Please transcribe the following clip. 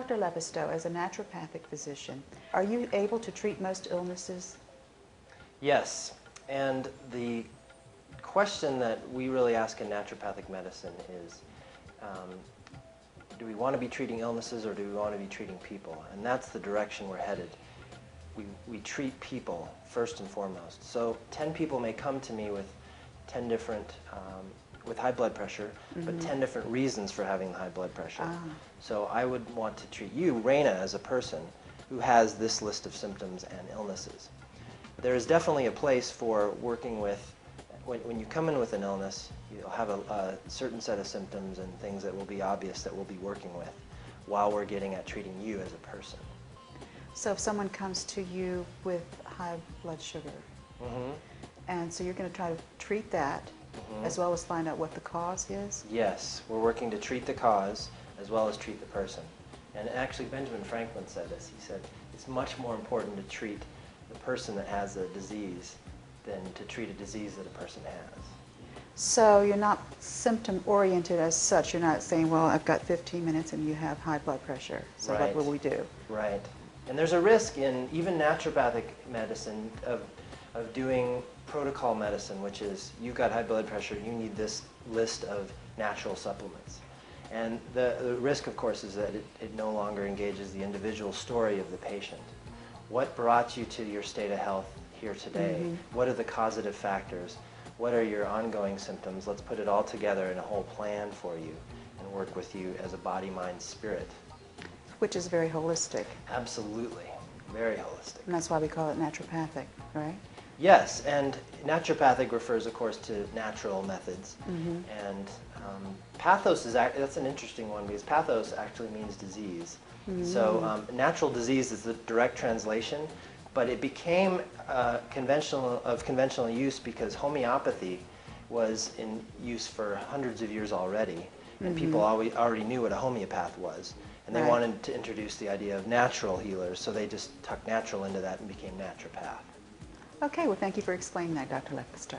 Dr. Lepisto, as a naturopathic physician, are you able to treat most illnesses? Yes, and the question that we really ask in naturopathic medicine is, do we want to be treating illnesses or do we want to be treating people? And that's the direction we're headed. We treat people first and foremost. So 10 people may come to me with 10 different, with high blood pressure, but 10 different reasons for having high blood pressure. So I would want to treat you, Raina, as a person who has this list of symptoms and illnesses. There is definitely a place for working with, when you come in with an illness, you'll have a certain set of symptoms and things that will be obvious that we'll be working with while we're getting at treating you as a person. So if someone comes to you with high blood sugar, and so you're going to try to treat that as well as find out what the cause is? Yes, we're working to treat the cause as well as treat the person. And actually Benjamin Franklin said this. He said it's much more important to treat the person that has a disease than to treat a disease that a person has. So you're not symptom-oriented as such. You're not saying, well, I've got 15 minutes and you have high blood pressure, so what will we do? Right. And there's a risk in even naturopathic medicine of doing protocol medicine, which is you've got high blood pressure, you need this list of natural supplements. And the risk, of course, is that it no longer engages the individual story of the patient. What brought you to your state of health here today? What are the causative factors? What are your ongoing symptoms? Let's put it all together in a whole plan for you and work with you as a body, mind, spirit. Which is very holistic. Absolutely. Very holistic. And that's why we call it naturopathic, right? Yes, and naturopathic refers, of course, to natural methods. And pathos is, that's an interesting one because pathos actually means disease. So natural disease is the direct translation, but it became of conventional use because homeopathy was in use for hundreds of years already, and people already knew what a homeopath was. And they wanted to introduce the idea of natural healers, so they just tucked natural into that and became naturopath. Okay, well, thank you for explaining that, Dr. Lepisto.